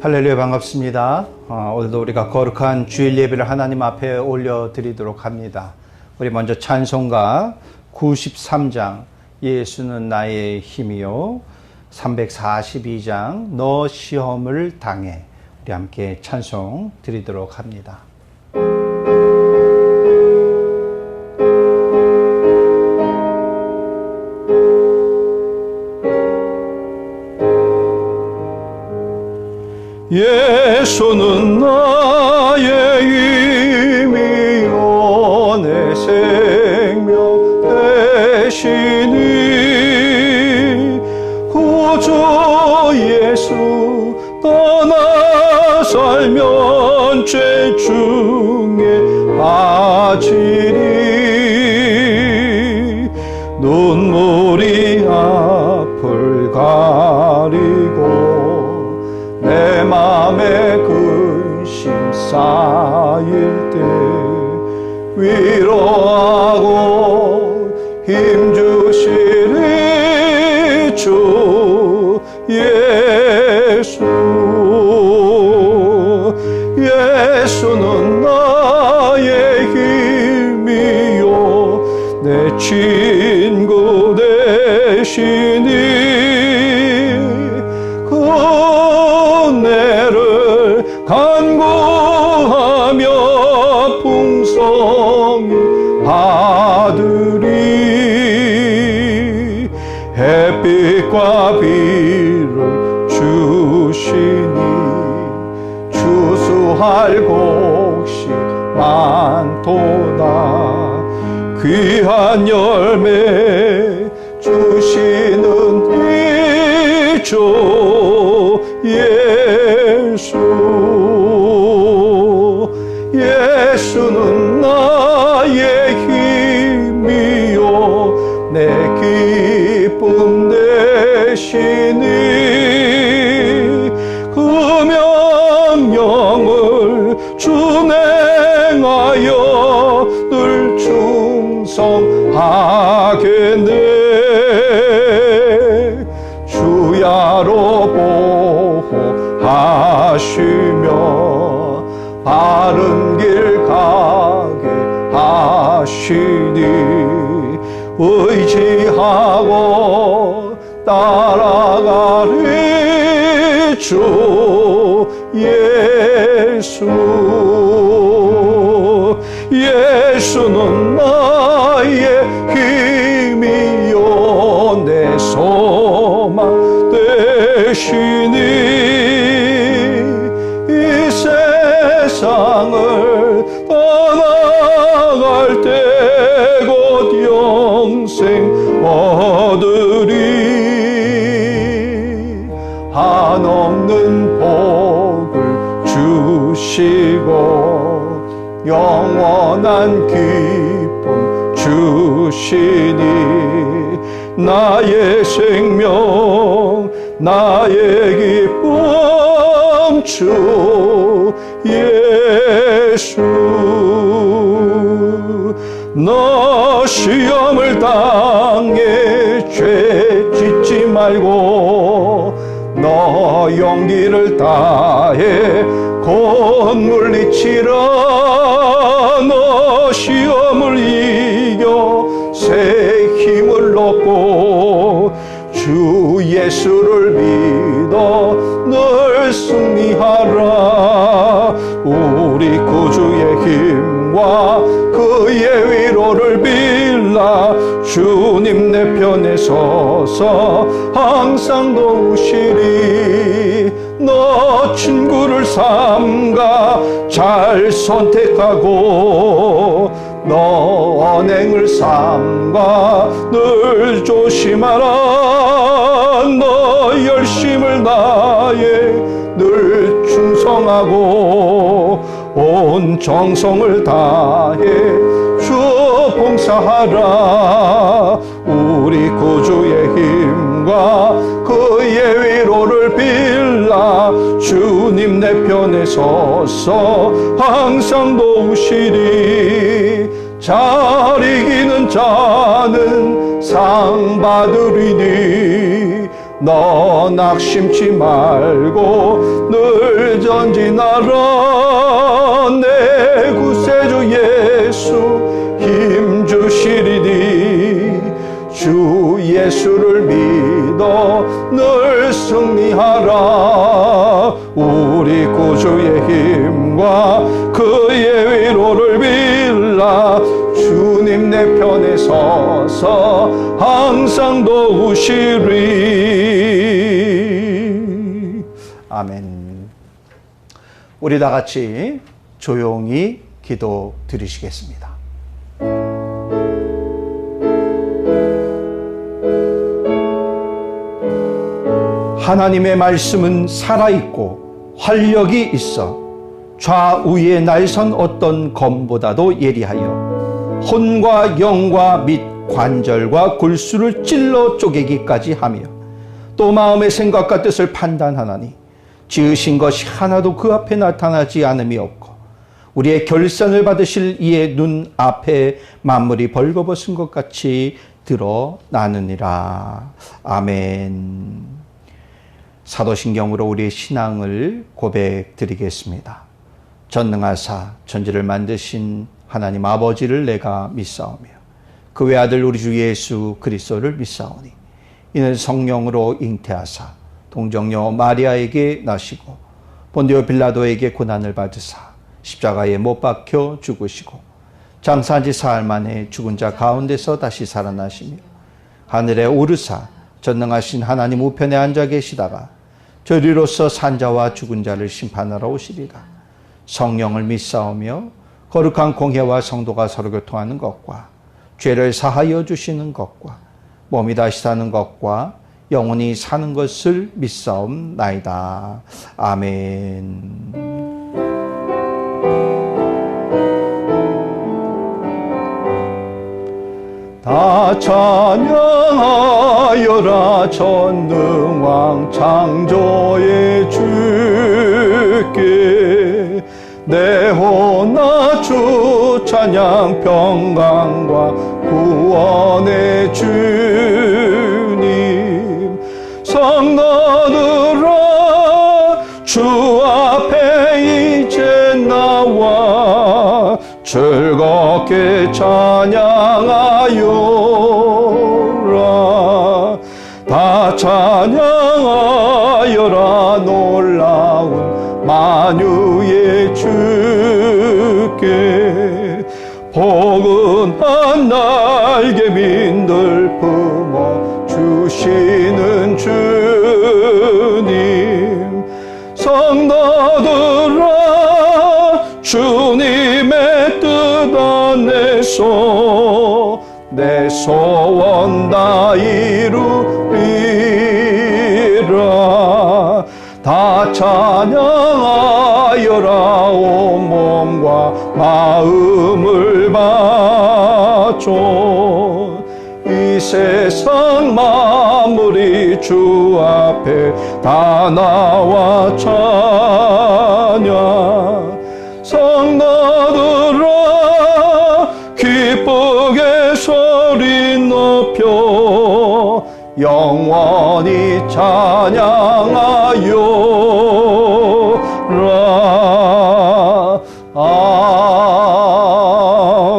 할렐루야, 반갑습니다. 오늘도 우리가 거룩한 주일 예배를 하나님 앞에 올려드리도록 합니다. 우리 먼저 찬송가 93장 예수는 나의 힘이요, 342장 너 시험을 당해, 우리 함께 찬송 드리도록 합니다. 예수는 나의 힘이요 내 생명 되시니 구주 예수 떠나 살면 죄 중에 빠지리 눈물이 앞을 가리고 내 맘에 근심 쌓일 때 위로하고 힘주시리 주 예수. 예수는 나의 힘이요 내 친구 되시니 은혜를 간구하며 풍성히 받으리 햇빛과 비를 주시니 추수할 곳이 많도다 귀한 열매 주시는 이 주 예수. 예수는 나의 힘이요 내 기쁨 되시니 그 명령을 준행하여 늘 충성하겠네. 주야로 보호하시며 바른 길 가게 하시니 의지하고 따라가리 주 예수. 예수는 나의 힘이요 내 소망 되시니 이 세상을 떠나갈 때 곧 영생 얻으리 한없는 복을 주시고 영원한 기쁨 주시니 나의 생명 나의 기쁨 주 예수. 너 시험을 당해 죄 짓지 말고 너 용기를 다해 곧 물리치라. 너 시험을 이겨 새 힘을 얻고 주 예수를 믿어 늘 승리하라. 우리 구주의 힘과 그의 위로를 빌라. 주님 내 편에 서서 항상 도우시리. 너 친구를 삼가 잘 선택하고 너 언행을 삼가 늘 조심하라. 너 열심을 다해 늘 충성하고 온 정성을 다해 주 봉사하라. 우리 구주의 힘과 그의 위로를 빌라. 주님 내 편에 서서 항상 도우시리. 잘 이기는 자는 상 받으리니 너 낙심치 말고 늘 전진하라. 내 구세주 예수 힘주시리니 주 예수를 믿어 늘 승리하라. 우리 구주의 힘과 그의 위로를 빌라. 주님 내 편에 서서 항상 도우시리. 아멘. 우리 다 같이 조용히 기도 드리시겠습니다. 하나님의 말씀은 살아있고 활력이 있어 좌우에 날선 어떤 검보다도 예리하여 혼과 영과 및 관절과 골수를 찔러 쪼개기까지 하며 또 마음의 생각과 뜻을 판단하나니 지으신 것이 하나도 그 앞에 나타나지 않음이 없고 우리의 결산을 받으실 이의 눈 앞에 만물이 벌거벗은 것 같이 드러나느니라. 아멘. 사도신경으로 우리의 신앙을 고백드리겠습니다. 전능하사 천지를 만드신 하나님 아버지를 내가 믿사오며 그 외아들 우리 주 예수 그리스도를 믿사오니 이는 성령으로 잉태하사 동정녀 마리아에게 나시고 본디오 빌라도에게 고난을 받으사 십자가에 못 박혀 죽으시고 장사한 지 사흘 만에 죽은 자 가운데서 다시 살아나시며 하늘에 오르사 전능하신 하나님 우편에 앉아 계시다가 저리로서 산자와 죽은 자를 심판하러 오시리라. 성령을 믿사오며 거룩한 공회와 성도가 서로 교통하는 것과 죄를 사하여 주시는 것과 몸이 다시 사는 것과 영원히 사는 것을 믿사옵나이다. 아멘. 다 찬양하여라. 전능왕 창조의 주께 내 혼나 주 찬양 평강과 구원의 주님 성도들아 주 앞에 이제 나와 즐겁게 찬양하여라. 다 찬양하여라. 놀라운 만유의 주께 포근한 날개민들 품어 주시는 주님 성도들아 주님의 뜻 안에서 내 소원 다 이루리라. 다 찬양하여라. 온몸과 마음을 바쳐 이 세상 만물이 주 앞에 다 나와 찬양 성도들아 기쁘게 소리 높여 영원히 찬양하여라.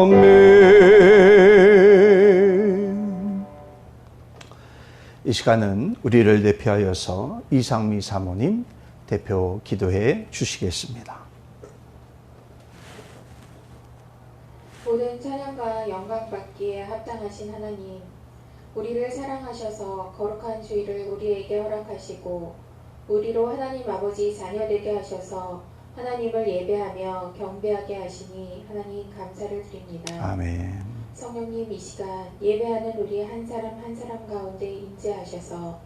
아멘. 이 시간은 우리를 대표하여서 이상미 사모님 대표 기도해 주시겠습니다. 모든 찬양과 영광 받기에 합당하신 하나님, 우리를 사랑하셔서 거룩한 주일을 우리에게 허락하시고 우리로 하나님 아버지 자녀되게 하셔서 하나님을 예배하며 경배하게 하시니 하나님 감사를 드립니다. 아멘. 성령님, 이 시간 예배하는 우리 한 사람 한 사람 가운데 임재하셔서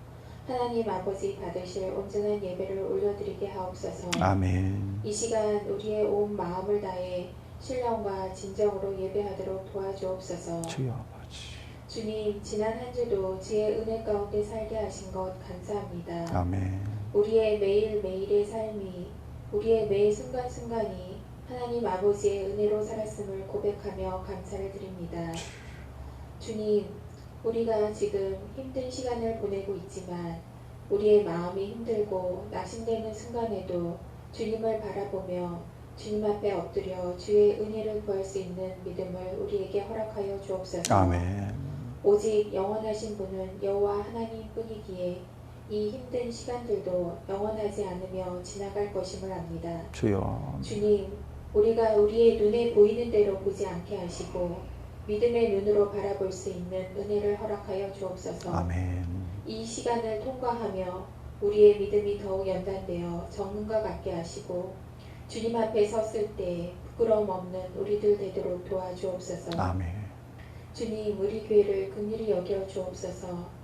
하나님 아버지 받으실 온전한 예배를 올려드리게 하옵소서. 아멘. 이 시간 우리의 온 마음을 다해 신령과 진정으로 예배하도록 도와주옵소서. 주여 아버지. 주님, 지난 한 주도 주의 은혜 가운데 살게 하신 것 감사합니다. 아멘. 우리의 매일매일의 삶이, 우리의 매 순간순간이 하나님 아버지의 은혜로 살았음을 고백하며 감사를 드립니다. 주님, 우리가 지금 힘든 시간을 보내고 있지만 우리의 마음이 힘들고 낙심되는 순간에도 주님을 바라보며 주님 앞에 엎드려 주의 은혜를 구할 수 있는 믿음을 우리에게 허락하여 주옵소서. 아멘. 오직 영원하신 분은 여호와 하나님뿐이기에 이 힘든 시간들도 영원하지 않으며 지나갈 것임을 압니다. 주여. 주님, 우리가 우리의 눈에 보이는 대로 보지 않게 하시고 믿음의 눈으로 바라볼 수 있는 은혜를 허락하여 주옵소서. 아멘. 이 시간을 통과하며 우리의 믿음이 더욱 연단되어 정금과 같게 하시고 주님 앞에 섰을 때 부끄러움 없는 우리들 되도록 도와주옵소서. 아멘. 주님, 우리 교회를 긍휼히 여겨 주옵소서.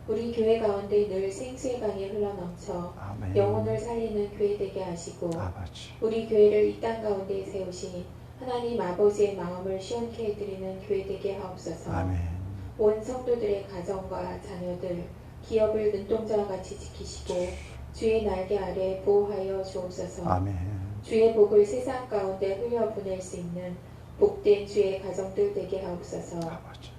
우리 교회 가운데 늘 생수의 강이 흘러넘쳐 아멘. 영혼을 살리는 교회 되게 하시고 아버지. 우리 교회를 이 땅 가운데 세우신 하나님 아버지의 마음을 시원케 해드리는 교회 되게 하옵소서. 아멘. 온 성도들의 가정과 자녀들, 기업을 눈동자와 같이 지키시고 주의 날개 아래 보호하여 주옵소서. 아멘. 주의 복을 세상 가운데 흘려보낼 수 있는 복된 주의 가정들 되게 하옵소서. 아버지.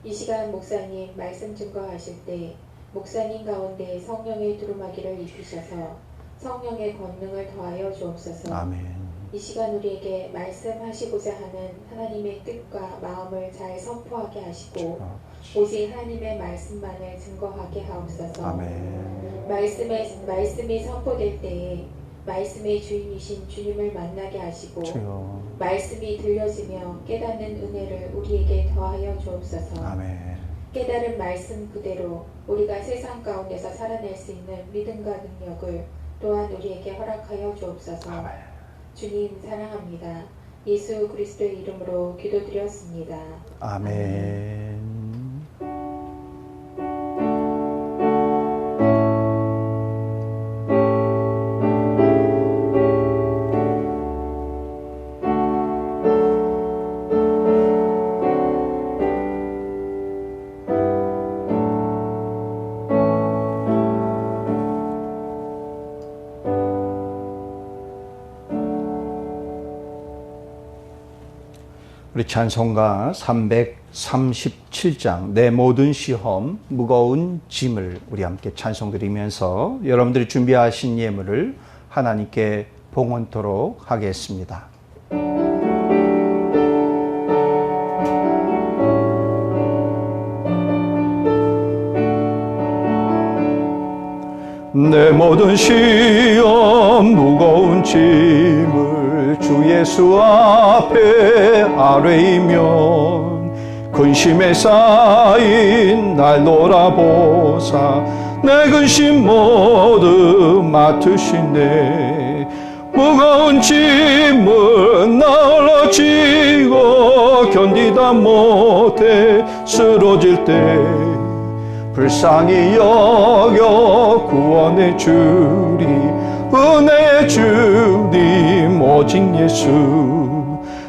이 시간 목사님 말씀 증거하실 때 목사님 가운데 성령의 두루마기를 입히셔서 성령의 권능을 더하여 주옵소서. 아멘. 이 시간 우리에게 말씀하시고자 하는 하나님의 뜻과 마음을 잘 선포하게 하시고 오직 하나님의 말씀만을 증거하게 하옵소서. 아멘. 말씀이 선포될 때에 말씀의 주인이신 주님을 만나게 하시고 주여. 말씀이 들려지며 깨닫는 은혜를 우리에게 더하여 주옵소서. 아멘. 깨달은 말씀 그대로 우리가 세상 가운데서 살아낼 수 있는 믿음과 능력을 또한 우리에게 허락하여 주옵소서. 아멘. 주님 사랑합니다. 예수 그리스도의 이름으로 기도드렸습니다. 아멘. 우리 찬송가 337장 내 모든 시험 무거운 짐을 우리 함께 찬송드리면서 여러분들이 준비하신 예물을 하나님께 봉헌토록 하겠습니다. 내 모든 시험 무거운 짐을 주 예수 앞에 아뢰이면 근심에 쌓인 날 돌아보사 내 근심 모두 맡으시네. 무거운 짐을 나홀로 지고 견디다 못해 쓰러질 때 불쌍히 여겨 구원해 주리 은혜의 주님 오직 예수.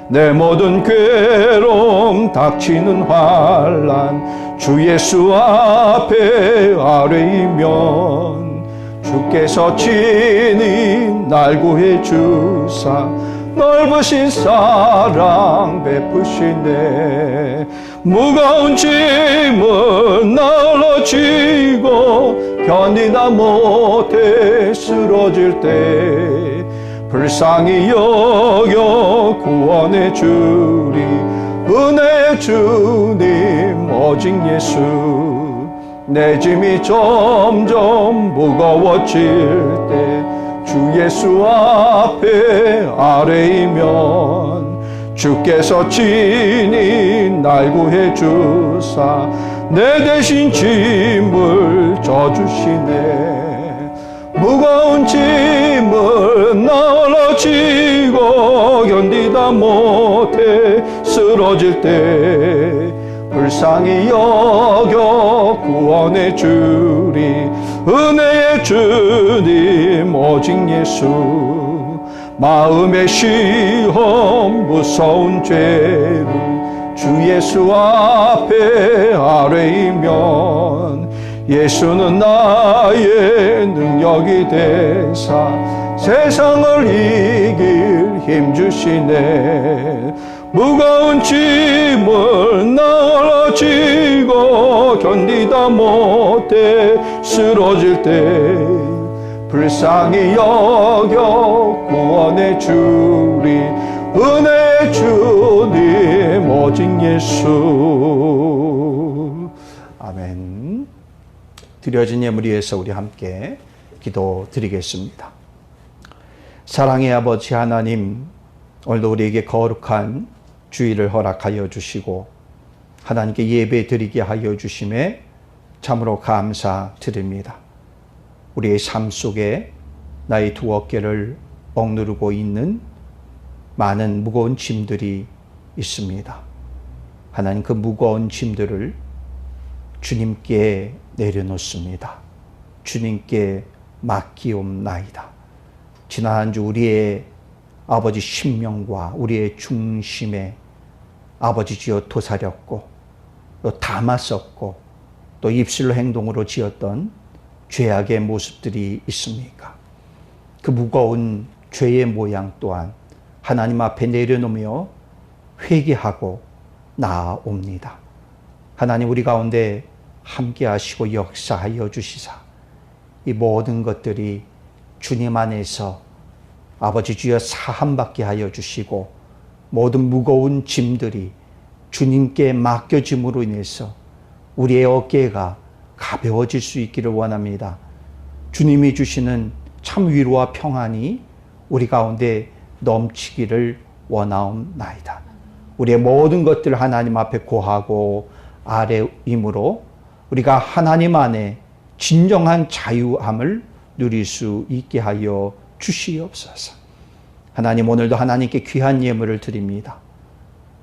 내 모든 괴로움 닥치는 환난 주 예수 앞에 아뢰이면 주께서 친히 날 구해 주사 넓으신 사랑 베푸시네. 무거운 짐을 나홀로 지고 견디다 못해 쓰러질 때 불쌍히 여겨 구원해 주리 은혜의 주님 오직 예수. 내 짐이 점점 무거워질 때 주 예수 앞에 아뢰이면 주께서 친히 날 구해 주사 내 대신 짐을 져주시네. 무거운 짐을 나홀로 지고 견디다 못해 쓰러질 때 불쌍히 여겨 구원해 주리 은혜의 주님 오직 예수. 마음의 시험 무서운 죄를 주 예수 앞에 아뢰이면 예수는 나의 능력이 되사 세상을 이길 힘 주시네. 무거운 짐을 나홀로 지고 견디다 못해 때 쓰러질 때 불쌍히 여겨 구원해 주리 은혜 주님 오직 예수. 아멘. 드려진 예물 위해서 우리 함께 기도드리겠습니다. 사랑의 아버지 하나님, 오늘도 우리에게 거룩한 주일을 허락하여 주시고 하나님께 예배 드리게 하여 주심에 참으로 감사드립니다. 우리의 삶 속에 나의 두 어깨를 억누르고 있는 많은 무거운 짐들이 있습니다. 하나님, 그 무거운 짐들을 주님께 내려놓습니다. 주님께 맡기옵나이다. 지난 한 주 우리의 아버지 심령과 우리의 중심에 아버지지어 도사렸고 또 담았었고 또 입술로 행동으로 지었던 죄악의 모습들이 있습니까? 그 무거운 죄의 모양 또한 하나님 앞에 내려놓으며 회개하고 나아옵니다. 하나님, 우리 가운데 함께 하시고 역사하여 주시사 이 모든 것들이 주님 안에서 아버지 주여 사함받게 하여 주시고 모든 무거운 짐들이 주님께 맡겨짐으로 인해서 우리의 어깨가 가벼워질 수 있기를 원합니다. 주님이 주시는 참 위로와 평안이 우리 가운데 넘치기를 원하옵나이다. 우리의 모든 것들을 하나님 앞에 고하고 아뢰임으로 우리가 하나님 안에 진정한 자유함을 누릴 수 있게 하여 주시옵소서. 하나님, 오늘도 하나님께 귀한 예물을 드립니다.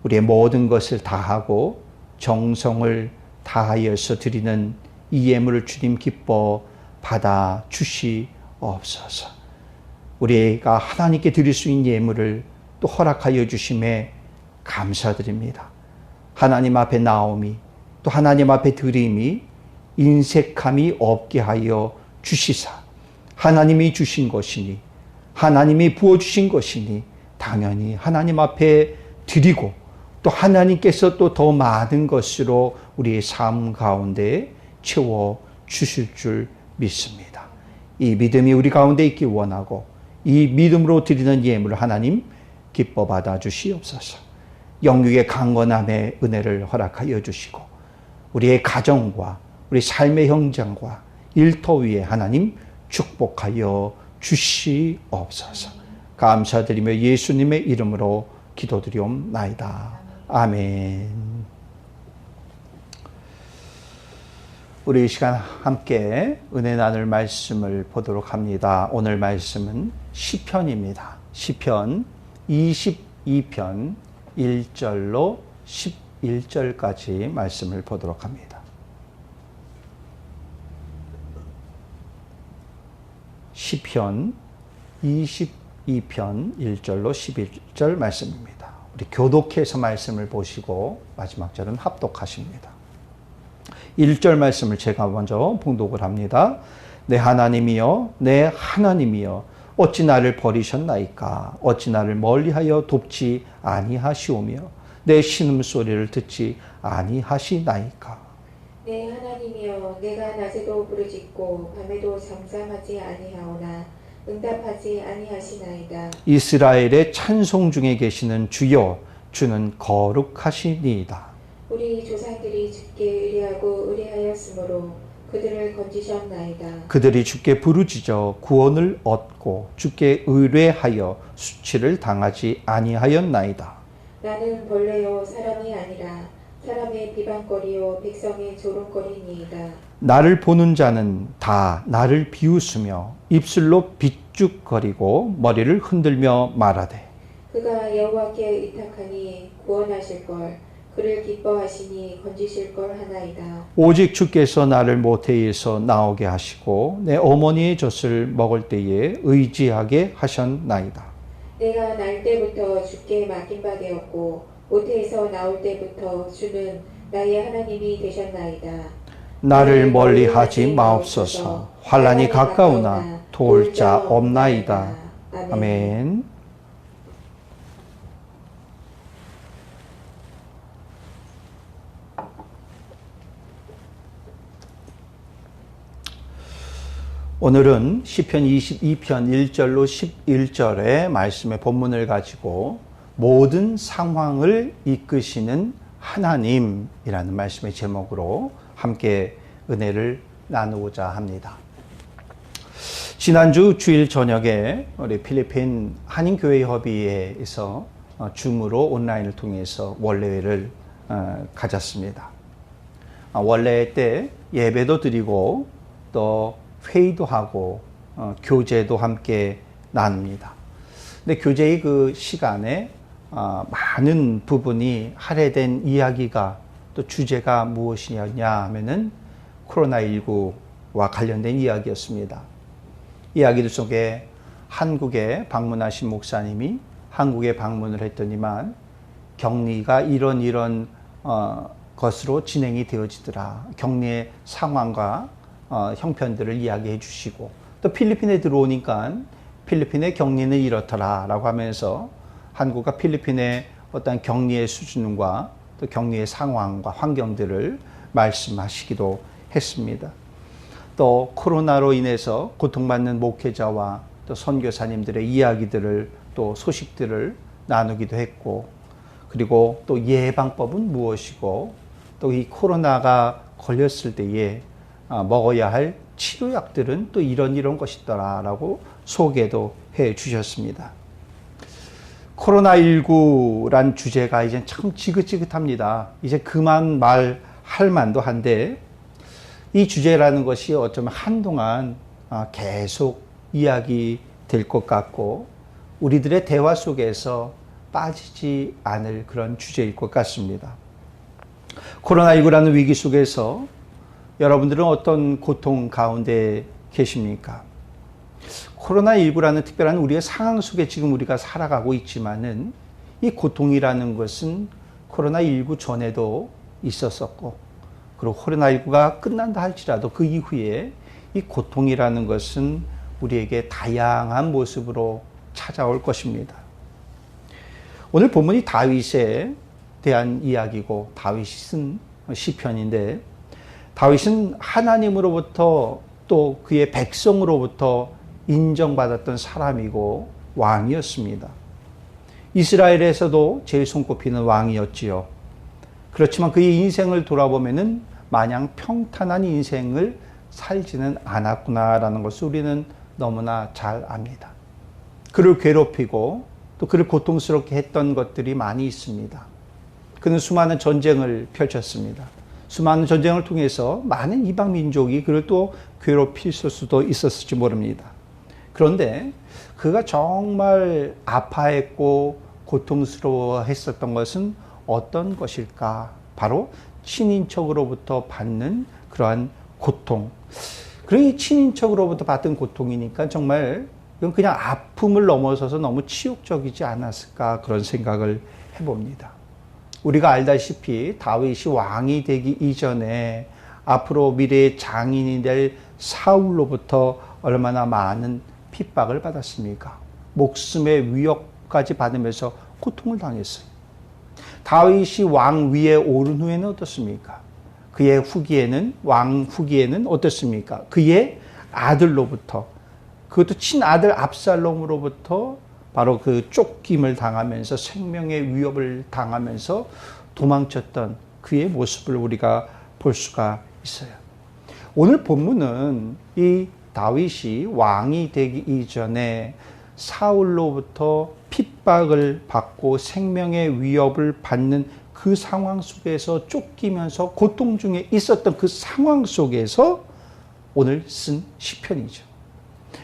우리의 모든 것을 다하고 정성을 다하여서 드리는 이 예물을 주님 기뻐 받아 주시옵소서. 우리가 하나님께 드릴 수 있는 예물을 또 허락하여 주심에 감사드립니다. 하나님 앞에 나옴이 또 하나님 앞에 드림이 인색함이 없게 하여 주시사 하나님이 주신 것이니 하나님이 부어주신 것이니 당연히 하나님 앞에 드리고 또 하나님께서 또 더 많은 것으로 우리의 삶 가운데 채워 주실 줄 믿습니다. 이 믿음이 우리 가운데 있기 원하고 이 믿음으로 드리는 예물을 하나님 기뻐 받아 주시옵소서. 영육의 강건함의 은혜를 허락하여 주시고 우리의 가정과 우리 삶의 현장과 일터 위에 하나님 축복하여 주시옵소서. 감사드리며 예수님의 이름으로 기도드리옵나이다. 아멘. 우리 이 시간 함께 은혜 나눌 말씀을 보도록 합니다. 오늘 말씀은 시편입니다. 시편 22편 1절로 11절까지 말씀을 보도록 합니다. 시편 22편 1절로 11절 말씀입니다. 우리 교독해서 말씀을 보시고 마지막 절은 합독하십니다. 1절 말씀을 제가 먼저 봉독을 합니다. 내 하나님이여, 내 하나님이여, 어찌 나를 버리셨나이까? 어찌 나를 멀리하여 돕지 아니하시오며 내 신음소리를 듣지 아니하시나이까? 내 하나님이여, 내가 낮에도 부르짖고 밤에도 잠잠하지 아니하오나 응답하지 아니하시나이다. 이스라엘의 찬송 중에 계시는 주여, 주는 거룩하시니이다. 우리 조상들이 주께 의뢰하고 의뢰하였으므로 그들을 건지셨나이다. 그들이 주께 부르짖어 구원을 얻고 주께 의뢰하여 수치를 당하지 아니하였나이다. 나는 벌레요 사람이 아니라 사람의 비방거리요 백성의 조롱거리니이다. 나를 보는 자는 다 나를 비웃으며 입술로 비죽거리고 머리를 흔들며 말하되 그가 여호와께 의탁하니 구원하실 걸 그를 기뻐하시니 건지실 걸 하나이다. 오직 주께서 나를 모태에서 나오게 하시고 내 어머니의 젖을 먹을 때에 의지하게 하셨나이다. 내가 날 때부터 주께 맡긴 바 되었고 모태에서 나올 때부터 주는 나의 하나님이 되셨나이다. 나를 멀리하지 마옵소서. 환난이 가까우나 도울 자 없나이다. 아멘. 오늘은 시편 22편 1절로 11절의 말씀의 본문을 가지고 모든 상황을 이끄시는 하나님이라는 말씀의 제목으로 함께 은혜를 나누고자 합니다. 지난주 주일 저녁에 우리 필리핀 한인교회협의회에서 줌으로 온라인을 통해서 원래회를 가졌습니다. 원래회 때 예배도 드리고 또 회의도 하고 교제도 함께 나눕니다. 근데 교제의 그 시간에 많은 부분이 할애된 이야기가 또 주제가 무엇이냐 하면은 코로나19와 관련된 이야기였습니다. 이야기들 속에 한국에 방문하신 목사님이 한국에 방문을 했더니만 격리가 이런 것으로 진행이 되어지더라. 격리의 상황과 형편들을 이야기해 주시고 또 필리핀에 들어오니까 필리핀의 격리는 이렇더라 라고 하면서 한국과 필리핀의 어떤 격리의 수준과 또 격리의 상황과 환경들을 말씀하시기도 했습니다. 또 코로나로 인해서 고통받는 목회자와 또 선교사님들의 이야기들을 또 소식들을 나누기도 했고, 그리고 또 예방법은 무엇이고 또 이 코로나가 걸렸을 때에 먹어야 할 치료약들은 또 이런 것이더라 라고 소개도 해 주셨습니다. 코로나19란 주제가 이제 참 지긋지긋합니다. 이제 그만 말할 만도 한데 이 주제라는 것이 어쩌면 한동안 계속 이야기 될 것 같고 우리들의 대화 속에서 빠지지 않을 그런 주제일 것 같습니다. 코로나19라는 위기 속에서 여러분들은 어떤 고통 가운데 계십니까? 코로나19라는 특별한 우리의 상황 속에 지금 우리가 살아가고 있지만은 이 고통이라는 것은 코로나19 전에도 있었었고, 그리고 코로나19가 끝난다 할지라도 그 이후에 이 고통이라는 것은 우리에게 다양한 모습으로 찾아올 것입니다. 오늘 본문이 다윗에 대한 이야기고 다윗이 쓴 시편인데, 다윗은 하나님으로부터 또 그의 백성으로부터 인정받았던 사람이고 왕이었습니다. 이스라엘에서도 제일 손꼽히는 왕이었지요. 그렇지만 그의 인생을 돌아보면은 마냥 평탄한 인생을 살지는 않았구나라는 것을 우리는 너무나 잘 압니다. 그를 괴롭히고 또 그를 고통스럽게 했던 것들이 많이 있습니다. 그는 수많은 전쟁을 펼쳤습니다. 수많은 전쟁을 통해서 많은 이방 민족이 그를 또 괴롭힐 수도 있었을지 모릅니다. 그런데 그가 정말 아파했고 고통스러워 했었던 것은 어떤 것일까? 바로 친인척으로부터 받는 그러한 고통. 그러니 친인척으로부터 받은 고통이니까 정말 이건 그냥 아픔을 넘어서서 너무 치욕적이지 않았을까 그런 생각을 해봅니다. 우리가 알다시피 다윗이 왕이 되기 이전에 앞으로 미래의 장인이 될 사울로부터 얼마나 많은 핍박을 받았습니까? 목숨의 위협까지 받으면서 고통을 당했어요. 다윗이 왕 위에 오른 후에는 어떻습니까? 그의 후기에는, 왕 후기에는 어떻습니까? 그의 아들로부터, 그것도 친아들 압살롬으로부터 바로 그 쫓김을 당하면서 생명의 위협을 당하면서 도망쳤던 그의 모습을 우리가 볼 수가 있어요. 오늘 본문은 이 다윗이 왕이 되기 이전에 사울로부터 핍박을 받고 생명의 위협을 받는 그 상황 속에서 쫓기면서 고통 중에 있었던 그 상황 속에서 오늘 쓴 시편이죠.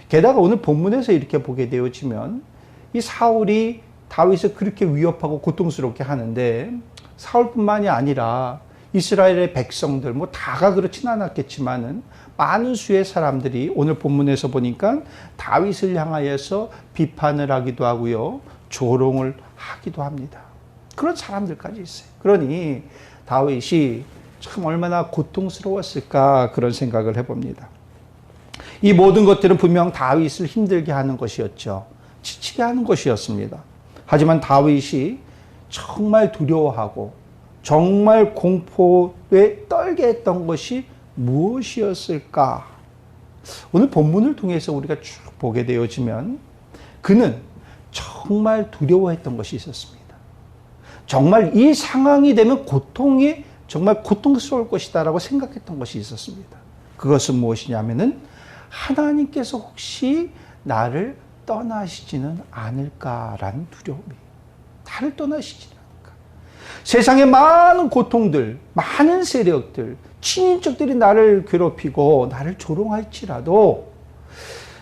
게다가 오늘 본문에서 이렇게 보게 되어지면 이 사울이 다윗을 그렇게 위협하고 고통스럽게 하는데 사울뿐만이 아니라 이스라엘의 백성들 뭐 다가 그렇진 않았겠지만은 많은 수의 사람들이 오늘 본문에서 보니까 다윗을 향하여서 비판을 하기도 하고요, 조롱을 하기도 합니다. 그런 사람들까지 있어요. 그러니 다윗이 참 얼마나 고통스러웠을까 그런 생각을 해봅니다. 이 모든 것들은 분명 다윗을 힘들게 하는 것이었죠. 지치게 하는 것이었습니다. 하지만 다윗이 정말 두려워하고 정말 공포에 떨게 했던 것이 무엇이었을까? 오늘 본문을 통해서 우리가 쭉 보게 되어지면 그는 정말 두려워했던 것이 있었습니다. 정말 이 상황이 되면 고통이 정말 고통스러울 것이다라고 생각했던 것이 있었습니다. 그것은 무엇이냐면은 하나님께서 혹시 나를 떠나시지는 않을까라는 두려움이, 나를 떠나시지 않을까. 세상의 많은 고통들, 많은 세력들, 친인척들이 나를 괴롭히고 나를 조롱할지라도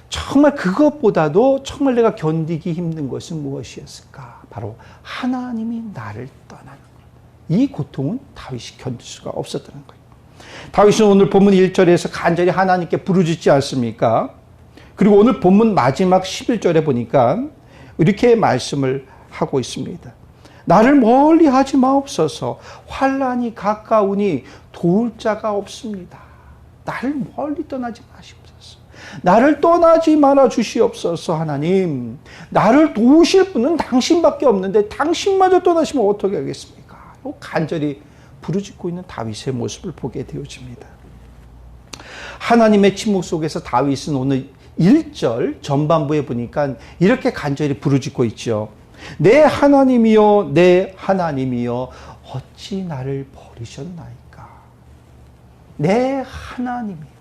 정말 그것보다도 정말 내가 견디기 힘든 것은 무엇이었을까? 바로 하나님이 나를 떠나는 것. 이 고통은 다윗이 견딜 수가 없었다는 거예요. 다윗은 오늘 본문 1절에서 간절히 하나님께 부르짖지 않습니까? 그리고 오늘 본문 마지막 11절에 보니까 이렇게 말씀을 하고 있습니다. 나를 멀리 하지 마옵소서. 환난이 가까우니 도울 자가 없습니다. 나를 멀리 떠나지 마시옵소서. 나를 떠나지 말아 주시옵소서. 하나님, 나를 도우실 분은 당신밖에 없는데 당신마저 떠나시면 어떻게 하겠습니까? 간절히 부르짖고 있는 다윗의 모습을 보게 되어집니다. 하나님의 침묵 속에서 다윗은 오늘 1절 전반부에 보니까 이렇게 간절히 부르짖고 있죠. 내 하나님이여, 내 하나님이여, 어찌 나를 버리셨나이까. 내 하나님이여.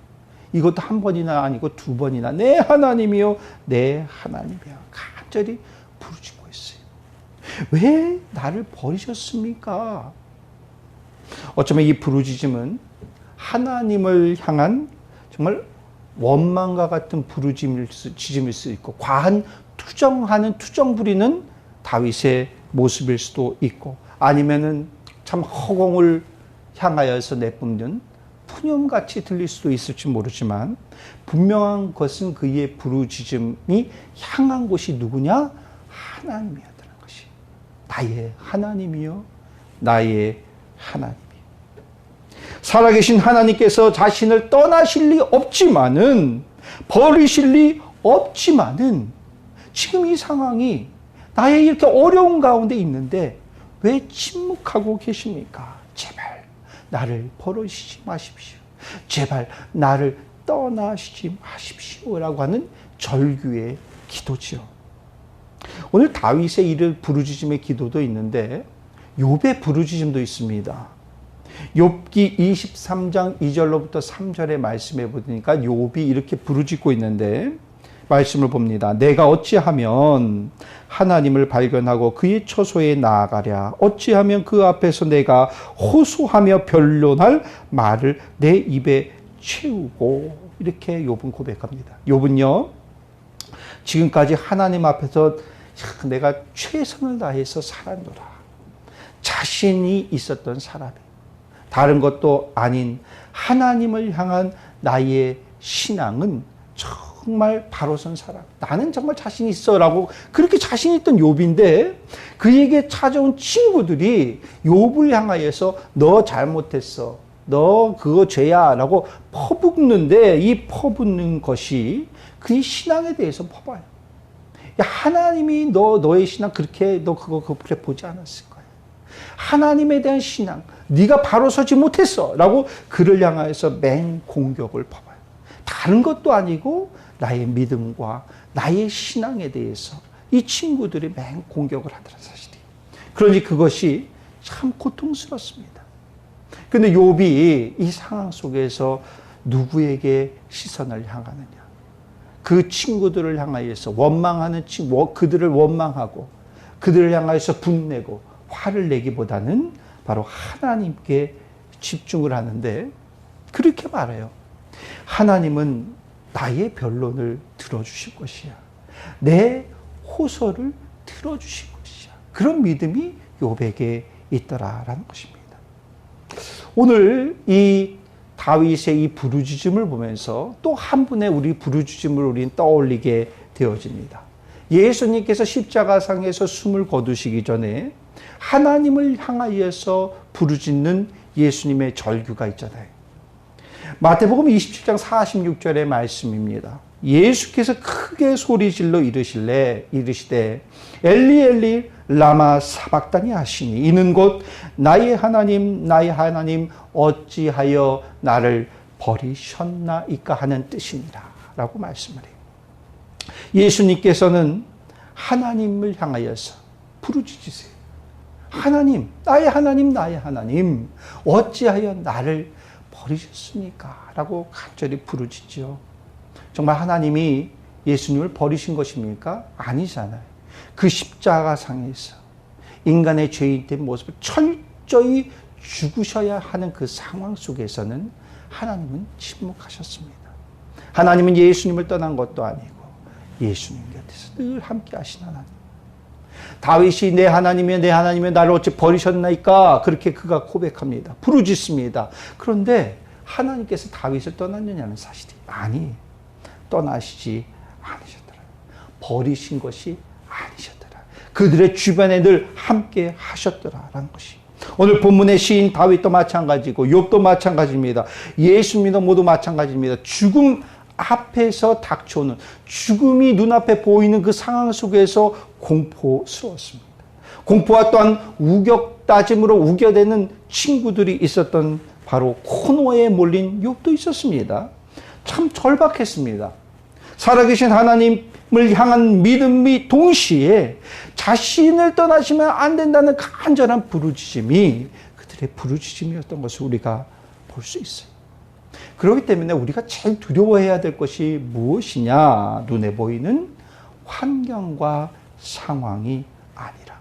이것도 한 번이나 아니고 두 번이나 내 하나님이여, 내 하나님이여. 간절히 부르짖고 있어요. 왜 나를 버리셨습니까? 어쩌면 이 부르짖음은 하나님을 향한 정말 원망과 같은 부르짖음일 수 있고, 과한 투정하는, 투정 부리는 다윗의 모습일 수도 있고, 아니면은 참 허공을 향하여서 내뿜는 푸념같이 들릴 수도 있을지 모르지만, 분명한 것은 그의 부르짖음이 향한 곳이 누구냐? 하나님이었다는 것이. 나의 하나님이요, 나의 하나님이요. 살아계신 하나님께서 자신을 떠나실 리 없지만은, 버리실 리 없지만은, 지금 이 상황이 나의 이렇게 어려운 가운데 있는데 왜 침묵하고 계십니까? 제발 나를 버리시지 마십시오. 제발 나를 떠나시지 마십시오라고 하는 절규의 기도죠. 오늘 다윗의 이를 부르짖음의 기도도 있는데 욥의 부르짖음도 있습니다. 욥기 23장 2절로부터 3절의 말씀에 보니까 욥이 이렇게 부르짖고 있는데, 말씀을 봅니다. 내가 어찌하면 하나님을 발견하고 그의 처소에 나아가랴. 어찌하면 그 앞에서 내가 호소하며 변론할 말을 내 입에 채우고. 이렇게 욥은 고백합니다. 욥은요, 지금까지 하나님 앞에서 내가 최선을 다해서 살았노라. 자신이 있었던 사람이, 다른 것도 아닌 하나님을 향한 나의 신앙은 정말 바로 선 사람. 나는 정말 자신 있어 라고 그렇게 자신 있던 욥인데, 그에게 찾아온 친구들이 욥을 향하여서 너 잘못했어, 너 그거 죄야 라고 퍼붓는데, 이 퍼붓는 것이 그의 신앙에 대해서 퍼봐요. 야, 하나님이 너의 신앙 너 그렇게 보지 않았을 거야. 하나님에 대한 신앙, 네가 바로 서지 못했어 라고 그를 향하여서 맹 공격을 퍼봐요. 다른 것도 아니고 나의 믿음과 나의 신앙에 대해서 이 친구들이 맹 공격을 하더라, 사실이. 그러니 그것이 참 고통스럽습니다. 그런데 욥이 이 상황 속에서 누구에게 시선을 향하느냐? 그 친구들을 향하여서 원망하는 친구, 그들을 원망하고 그들을 향하여서 분내고 화를 내기보다는 바로 하나님께 집중을 하는데, 그렇게 말해요. 하나님은 나의 변론을 들어주실 것이야. 내 호소를 들어주실 것이야. 그런 믿음이 욥에게 있더라라는 것입니다. 오늘 이 다윗의 이 부르짖음을 보면서 또 한 분의 우리 부르짖음을 우리는 떠올리게 되어집니다. 예수님께서 십자가상에서 숨을 거두시기 전에 하나님을 향하여서 부르짖는 예수님의 절규가 있잖아요. 마태복음 27장 46절의 말씀입니다. 예수께서 크게 소리질러 이르시되 엘리 엘리 라마 사박다니 하시니, 이는 곧 나의 하나님 나의 하나님 어찌하여 나를 버리셨나이까 하는 뜻이니라. 라고 말씀을 해요. 예수님께서는 하나님을 향하여서 부르짖으세요. 하나님, 나의 하나님, 나의 하나님, 어찌하여 나를 버리셨습니까? 라고 간절히 부르짖죠. 정말 하나님이 예수님을 버리신 것입니까? 아니잖아요. 그 십자가상에서 인간의 죄인된 모습을 철저히 죽으셔야 하는 그 상황 속에서는 하나님은 침묵하셨습니다. 하나님은 예수님을 떠난 것도 아니고 예수님 곁에서 늘 함께 하신 하나님. 다윗이 내 하나님이여 내 하나님이여 나를 어찌 버리셨나이까 그렇게 그가 고백합니다. 부르짖습니다. 그런데 하나님께서 다윗을 떠났느냐는 사실이 아니에요. 떠나시지 않으셨더라. 버리신 것이 아니셨더라. 그들의 주변에 늘 함께 하셨더라라는 것이. 오늘 본문의 시인 다윗도 마찬가지고 욥도 마찬가지입니다. 예수님도 모두 마찬가지입니다. 죽음 앞에서 닥쳐오는 죽음이 눈앞에 보이는 그 상황 속에서 공포스러웠습니다. 공포와 또한 우격다짐으로 우겨대는 친구들이 있었던 바로 코너에 몰린 욥도 있었습니다. 참 절박했습니다. 살아계신 하나님을 향한 믿음이 동시에 자신을 떠나시면 안 된다는 간절한 부르짖음이 그들의 부르짖음이었던 것을 우리가 볼 수 있어요. 그렇기 때문에 우리가 제일 두려워해야 될 것이 무엇이냐? 눈에 보이는 환경과 상황이 아니라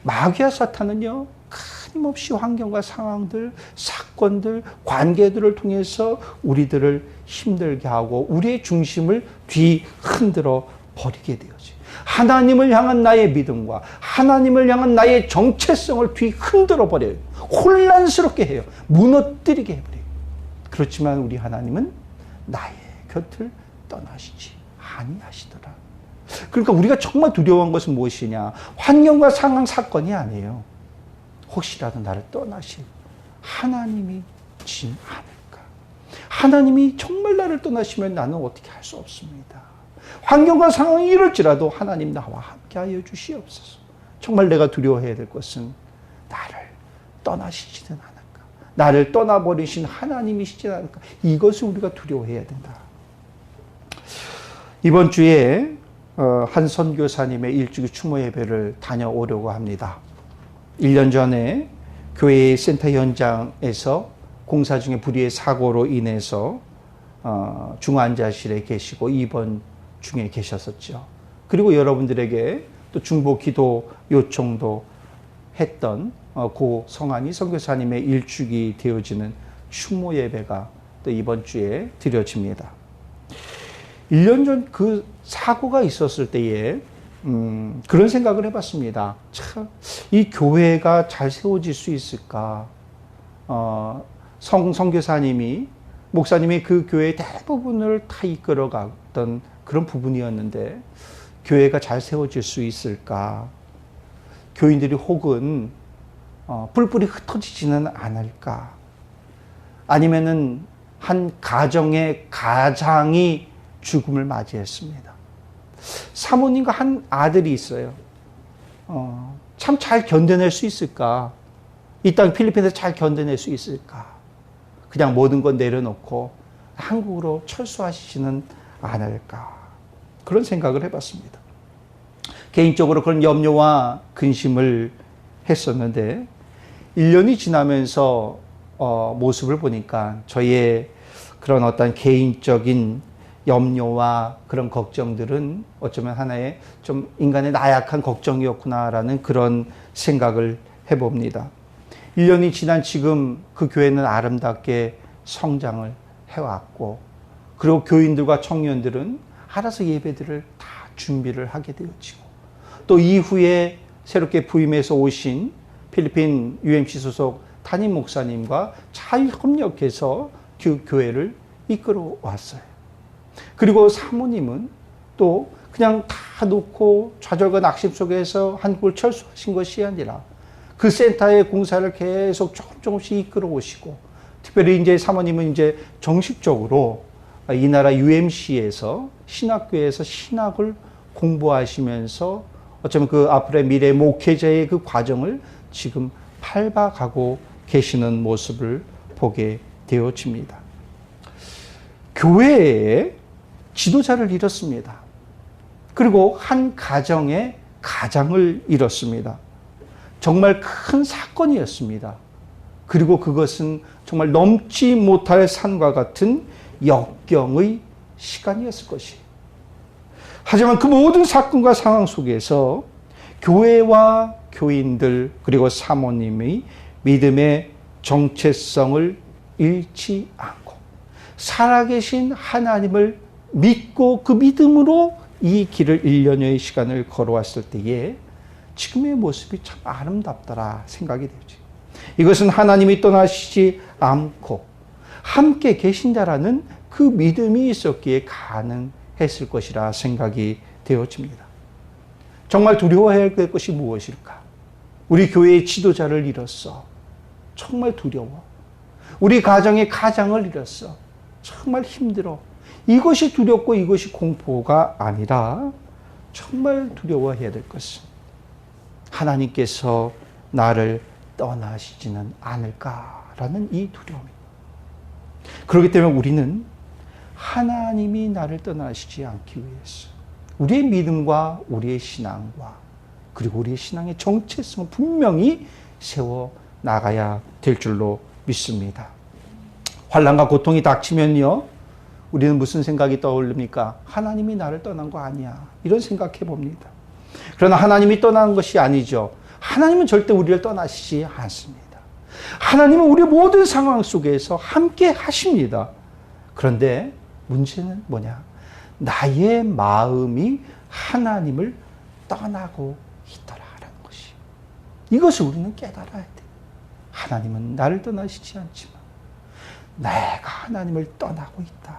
마귀와 사탄은요 끊임없이 환경과 상황들, 사건들, 관계들을 통해서 우리들을 힘들게 하고 우리의 중심을 뒤흔들어 버리게 되어지. 하나님을 향한 나의 믿음과 하나님을 향한 나의 정체성을 뒤흔들어 버려요. 혼란스럽게 해요. 무너뜨리게 해버려요. 그렇지만 우리 하나님은 나의 곁을 떠나시지 아니하시더라. 그러니까 우리가 정말 두려워한 것은 무엇이냐? 환경과 상황, 사건이 아니에요. 혹시라도 나를 떠나실 하나님이 진 않을까? 하나님이 정말 나를 떠나시면 나는 어떻게 할 수 없습니다. 환경과 상황이 이럴지라도 하나님 나와 함께하여 주시옵소서. 정말 내가 두려워해야 될 것은 나를 떠나시지는 않을까? 나를 떠나버리신 하나님이시지 않을까? 이것을 우리가 두려워해야 된다. 이번 주에 한 선교사님의 일주기 추모 예배를 다녀오려고 합니다. 1년 전에 교회의 센터 현장에서 공사 중에 불의의 사고로 인해서 중환자실에 계시고 입원 중에 계셨었죠. 그리고 여러분들에게 또 중보 기도 요청도 했던 그 성함이 선교사님의 일주기 되어지는 추모 예배가 또 이번 주에 드려집니다. 1년 전 그 사고가 있었을 때에 그런 생각을 해봤습니다. 참, 이 교회가 잘 세워질 수 있을까? 선교사님이, 목사님이 그 교회의 대부분을 다 이끌어갔던 그런 부분이었는데, 교회가 잘 세워질 수 있을까? 교인들이 혹은 뿔뿔이 흩어지지는 않을까? 아니면은 한 가정의 가장이 죽음을 맞이했습니다. 사모님과 한 아들이 있어요. 참 잘 견뎌낼 수 있을까? 이 땅 필리핀에서 잘 견뎌낼 수 있을까? 그냥 모든 건 내려놓고 한국으로 철수하시지는 않을까? 그런 생각을 해봤습니다. 개인적으로 그런 염려와 근심을 했었는데 1년이 지나면서 모습을 보니까 저희의 그런 어떤 개인적인 염려와 그런 걱정들은 어쩌면 하나의 좀 인간의 나약한 걱정이었구나라는 그런 생각을 해봅니다. 1년이 지난 지금 그 교회는 아름답게 성장을 해왔고, 그리고 교인들과 청년들은 알아서 예배들을 다 준비를 하게 되어지고, 또 이후에 새롭게 부임해서 오신 필리핀 UMC 소속 담임 목사님과 잘 협력해서 그 교회를 이끌어 왔어요. 그리고 사모님은 또 그냥 다 놓고 좌절과 낙심 속에서 한국을 철수하신 것이 아니라 그 센터의 공사를 계속 조금씩 이끌어 오시고, 특별히 이제 사모님은 이제 정식적으로 이 나라 UMC에서 신학교에서 신학을 공부하시면서 어쩌면 그 앞으로의 미래 목회자의 그 과정을 지금 밟아가고 계시는 모습을 보게 되어집니다. 교회에 지도자를 잃었습니다. 그리고 한 가정의 가장을 잃었습니다. 정말 큰 사건이었습니다. 그리고 그것은 정말 넘지 못할 산과 같은 역경의 시간이었을 것이에요. 하지만 그 모든 사건과 상황 속에서 교회와 교인들 그리고 사모님의 믿음의 정체성을 잃지 않고 살아계신 하나님을 믿고 그 믿음으로 이 길을 1년여의 시간을 걸어왔을 때에 지금의 모습이 참 아름답더라 생각이 되죠. 이것은 하나님이 떠나시지 않고 함께 계신다라는 그 믿음이 있었기에 가능했을 것이라 생각이 되어집니다. 정말 두려워해야 될 것이 무엇일까? 우리 교회의 지도자를 잃었어. 정말 두려워. 우리 가정의 가장을 잃었어. 정말 힘들어. 이것이 두렵고 이것이 공포가 아니라 정말 두려워해야 될 것은 하나님께서 나를 떠나시지는 않을까라는 이 두려움입니다. 그렇기 때문에 우리는 하나님이 나를 떠나시지 않기 위해서 우리의 믿음과 우리의 신앙과 그리고 우리의 신앙의 정체성을 분명히 세워 나가야 될 줄로 믿습니다. 환난과 고통이 닥치면요, 우리는 무슨 생각이 떠오릅니까? 하나님이 나를 떠난 거 아니야. 이런 생각해 봅니다. 그러나 하나님이 떠나는 것이 아니죠. 하나님은 절대 우리를 떠나시지 않습니다. 하나님은 우리 모든 상황 속에서 함께 하십니다. 그런데 문제는 뭐냐? 나의 마음이 하나님을 떠나고 있더라라는 것이. 이것을 우리는 깨달아야 돼. 하나님은 나를 떠나시지 않지만 내가 하나님을 떠나고 있다.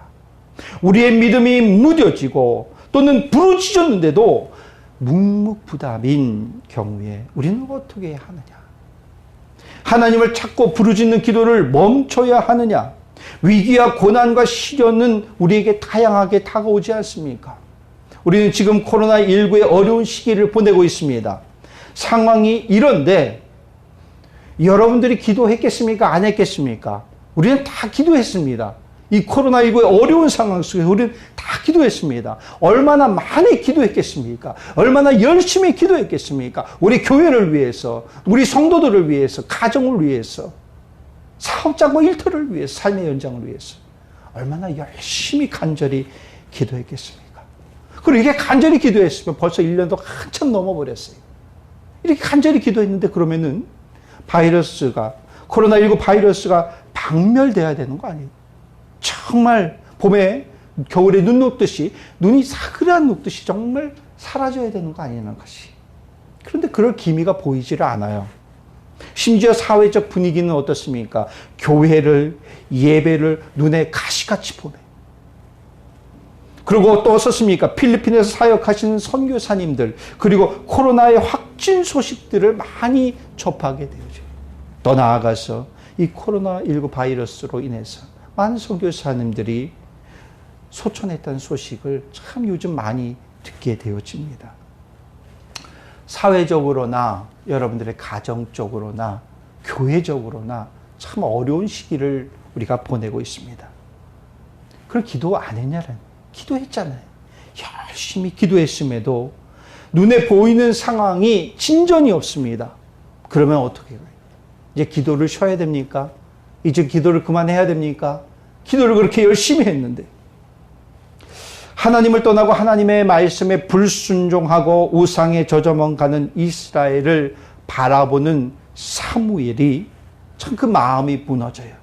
우리의 믿음이 무뎌지고 또는 부르짖었는데도 묵묵부답인 경우에 우리는 어떻게 해야 하느냐? 하나님을 찾고 부르짖는 기도를 멈춰야 하느냐? 위기와 고난과 시련은 우리에게 다양하게 다가오지 않습니까? 우리는 지금 코로나19의 어려운 시기를 보내고 있습니다. 상황이 이런데 여러분들이 기도했겠습니까? 안 했겠습니까? 우리는 다 기도했습니다. 이 코로나19의 어려운 상황 속에서 우리는 다 기도했습니다. 얼마나 많이 기도했겠습니까? 얼마나 열심히 기도했겠습니까? 우리 교회를 위해서, 우리 성도들을 위해서, 가정을 위해서, 사업장과 일터를 위해서, 삶의 연장을 위해서 얼마나 열심히 간절히 기도했겠습니까? 그리고 이게 간절히 기도했으면 벌써 1년도 한참 넘어버렸어요. 이렇게 간절히 기도했는데 그러면은 코로나19 바이러스가 박멸돼야 되는 거 아니에요? 정말 봄에 겨울에 눈 녹듯이 눈이 사그란 녹듯이 정말 사라져야 되는 거 아니냐는 것이. 그런데 그럴 기미가 보이지를 않아요. 심지어 사회적 분위기는 어떻습니까? 교회를, 예배를 눈에 가시같이 보네. 그리고 또 어떻습니까? 필리핀에서 사역하시는 선교사님들, 그리고 코로나의 확진 소식들을 많이 접하게 되죠. 더 나아가서 이 코로나19 바이러스로 인해서 많은 선교사님들이 소천했다는 소식을 참 요즘 많이 듣게 되어집니다. 사회적으로나 여러분들의 가정적으로나 교회적으로나 참 어려운 시기를 우리가 보내고 있습니다. 그걸 기도 안 했냐는, 기도했잖아요. 열심히 기도했음에도 눈에 보이는 상황이 진전이 없습니다. 그러면 어떻게 해요? 이제 기도를 쉬어야 됩니까? 이제 기도를 그만해야 됩니까? 기도를 그렇게 열심히 했는데. 하나님을 떠나고 하나님의 말씀에 불순종하고 우상에 젖어만 가는 이스라엘을 바라보는 사무엘이 참 그 마음이 무너져요.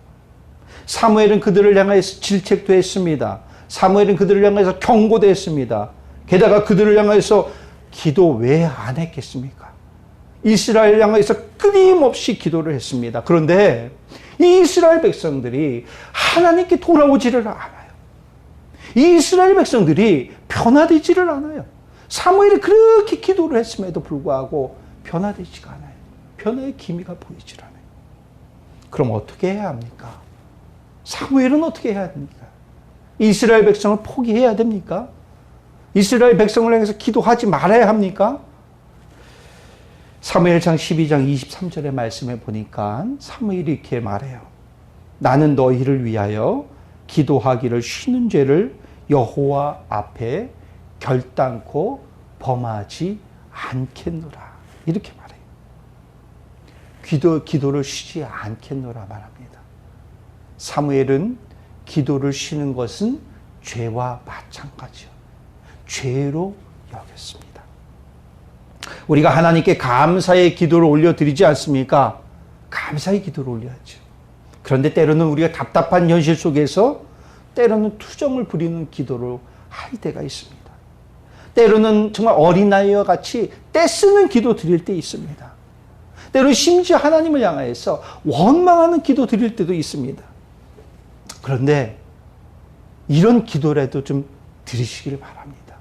사무엘은 그들을 향해서 질책도 했습니다. 사무엘은 그들을 향해서 경고도 했습니다. 게다가 그들을 향해서 기도 왜 안 했겠습니까? 이스라엘 향해서 끊임없이 기도를 했습니다. 그런데 이 이스라엘 백성들이 하나님께 돌아오지를 않아요. 이 이스라엘 백성들이 변화되지를 않아요. 사무엘이 그렇게 기도를 했음에도 불구하고 변화되지가 않아요. 변화의 기미가 보이질 않아요. 그럼 어떻게 해야 합니까? 사무엘은 어떻게 해야 됩니까? 이스라엘 백성을 포기해야 됩니까? 이스라엘 백성을 향해서 기도하지 말아야 합니까? 사무엘상 12장 23절의 말씀에 보니까 사무엘이 이렇게 말해요. 나는 너희를 위하여 기도하기를 쉬는 죄를 여호와 앞에 결단코 범하지 않겠노라. 이렇게 말해요. 기도를 쉬지 않겠노라 말합니다. 사무엘은 기도를 쉬는 것은 죄와 마찬가지요. 죄로 여겼습니다. 우리가 하나님께 감사의 기도를 올려드리지 않습니까? 감사의 기도를 올려야죠. 그런데 때로는 우리가 답답한 현실 속에서 때로는 투정을 부리는 기도를 할 때가 있습니다. 때로는 정말 어린아이와 같이 떼쓰는 기도 드릴 때 있습니다. 때로는 심지어 하나님을 향하여서 원망하는 기도 드릴 때도 있습니다. 그런데 이런 기도라도 좀 드리시길 바랍니다.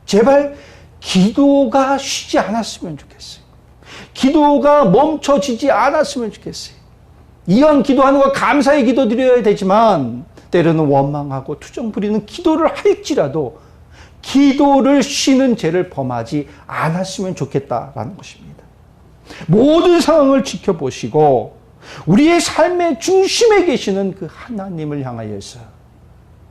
제발 기도가 쉬지 않았으면 좋겠어요. 기도가 멈춰지지 않았으면 좋겠어요. 이왕 기도하는 거 감사의 기도 드려야 되지만 때로는 원망하고 투정 부리는 기도를 할지라도 기도를 쉬는 죄를 범하지 않았으면 좋겠다라는 것입니다. 모든 상황을 지켜보시고 우리의 삶의 중심에 계시는 그 하나님을 향하여서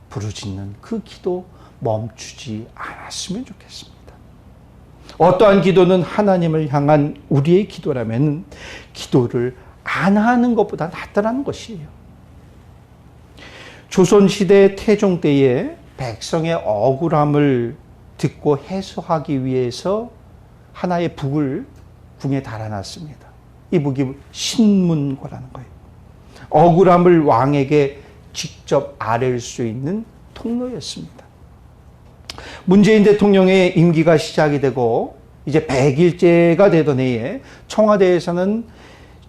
부르짖는 그 기도 멈추지 않았으면 좋겠습니다. 어떠한 기도는 하나님을 향한 우리의 기도라면 기도를 안 하는 것보다 낫다는 것이에요. 조선시대 태종 때에 백성의 억울함을 듣고 해소하기 위해서 하나의 북을 궁에 달아놨습니다. 이 북이 신문고라는 거예요. 억울함을 왕에게 직접 아뢰일 수 있는 통로였습니다. 문재인 대통령의 임기가 시작이 되고 이제 100일째가 되던 해에 청와대에서는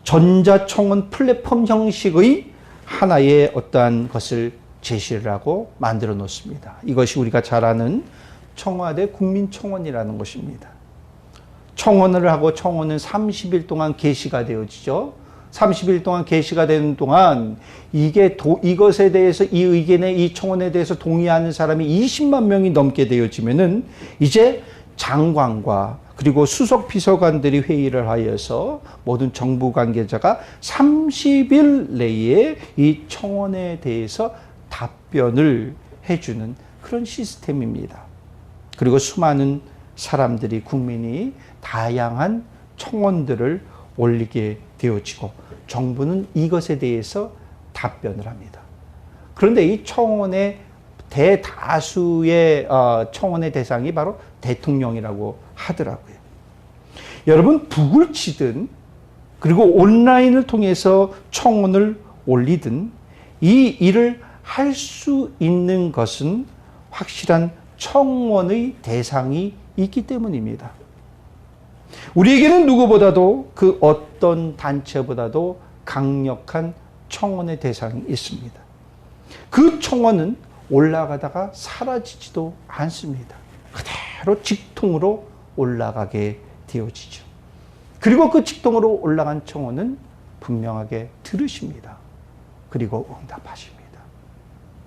전자청원 플랫폼 형식의 하나의 어떠한 것을 제시를 하고 만들어 놓습니다. 이것이 우리가 잘 아는 청와대 국민청원이라는 것입니다. 청원을 하고 청원은 30일 동안 게시가 되어지죠. 30일 동안 게시가 되는 동안 이것에 대해서 이 의견에 이 청원에 대해서 동의하는 사람이 20만 명이 넘게 되어지면은 이제 장관과 그리고 수석 비서관들이 회의를 하여서 모든 정부 관계자가 30일 내에 이 청원에 대해서 답변을 해주는 그런 시스템입니다. 그리고 수많은 사람들이 국민이 다양한 청원들을 올리게 되어지고 정부는 이것에 대해서 답변을 합니다. 그런데 이 청원의 대다수의 청원의 대상이 바로 대통령이라고 하더라고요. 여러분 북을 치든 그리고 온라인을 통해서 청원을 올리든 이 일을 할 수 있는 것은 확실한 청원의 대상이 있기 때문입니다. 우리에게는 누구보다도 그 어떤 단체보다도 강력한 청원의 대상이 있습니다. 그 청원은 올라가다가 사라지지도 않습니다. 그대로 직통으로 올라가게 되어지죠. 그리고 그 직통으로 올라간 청원은 분명하게 들으십니다. 그리고 응답하십니다.